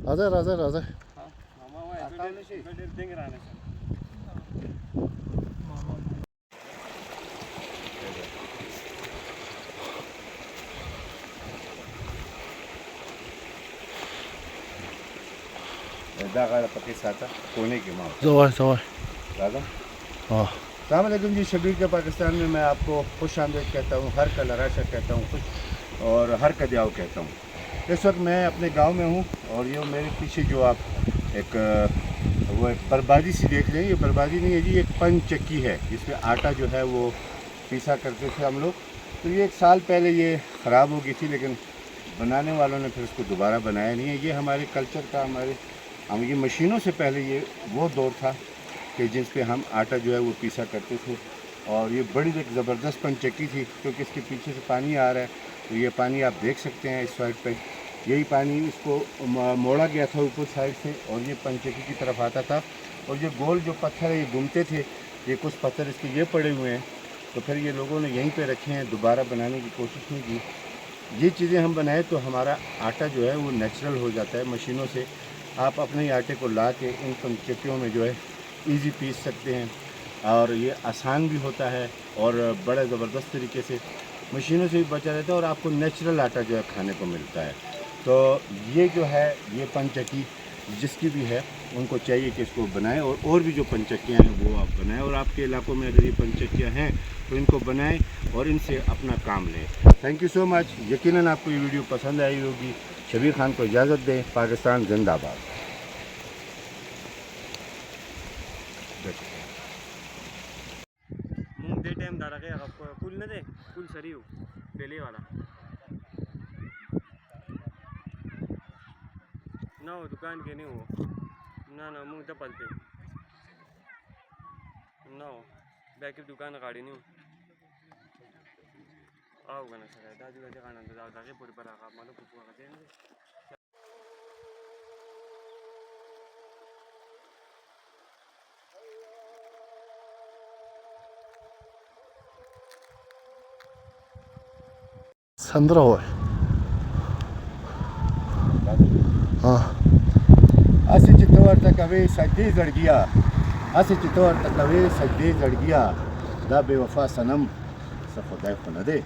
Hazır hazır hazır. Ama var böyle denk rane. दागा पके साथा कोने की माँ Zavay zavay. दादा हाँ सलामकुम जी। शबीर के पाकिस्तान में मैं आपको खुश आमदीद कहता हूँ, हर कल राशा कहता हूँ, खुश और हर कदियाव कहता हूँ। इस वक्त मैं अपने गांव में हूँ और ये मेरे पीछे जो आप एक वो एक बर्बादी सी देख रहे हैं, ये बर्बादी नहीं है जी, एक पंच चक्की है जिसमें आटा जो है वो पीसा करते थे हम लोग। तो ये 1 साल पहले ये ख़राब हो गई थी, लेकिन बनाने वालों ने फिर उसको दोबारा बनाया नहीं है। ये हमारे कल्चर का हम ये मशीनों से पहले ये वो दौर था कि जिस पे हम आटा जो है वो पीसा करते थे। और ये बड़ी एक ज़बरदस्त पंचक्की थी क्योंकि इसके पीछे से पानी आ रहा है। तो ये पानी आप देख सकते हैं इस साइड पे, यही पानी इसको मोड़ा गया था ऊपर साइड से और ये पंचक्की की तरफ आता था। और ये गोल जो पत्थर है ये घूमते थे, ये कुछ पत्थर इसके ये पड़े हुए हैं। तो फिर ये लोगों ने यहीं पर रखे हैं, दोबारा बनाने की कोशिश नहीं की। ये चीज़ें हम बनाए तो हमारा आटा जो है वो नेचुरल हो जाता है। मशीनों से आप अपने ही आटे को ला के इन पंचक्कियों में जो है इजी पीस सकते हैं और ये आसान भी होता है और बड़े ज़बरदस्त तरीके से मशीनों से भी बचा रहता है और आपको नेचुरल आटा जो है खाने को मिलता है। तो ये जो है ये पंचक्की जिसकी भी है उनको चाहिए कि इसको बनाएं और भी जो पंचक्कियाँ हैं वो आप बनाएं। और आपके इलाकों में अगर ये पंचक्कियाँ हैं तो इनको बनाएं और इनसे अपना काम लें। Thank you so much. यकीनन आपको ये वीडियो पसंद आई होगी। शबीर खान को इजाज़त दें। पाकिस्तान जिंदाबाद। मुंह दे टाइम दारा के आपको कुल न दे कुल सरी हो पहले वाला ना हो दुकान के नहीं हो ना ना मुंह तो पलते ना हो बैक की दुकान गाड़ी नहीं हो आओ गाना सर दादी दादी खाना तो दादा के पूरी पर आका मानो कुछ हुआ करते हैं। Sandra होय. हाँ असी चित्तौड़ तक अवे सजदे जड़ गया, असी चित्तौड़ तक अवे सजदे जड़ गया, दा बेवफा सनम स खुदा खुदा दे।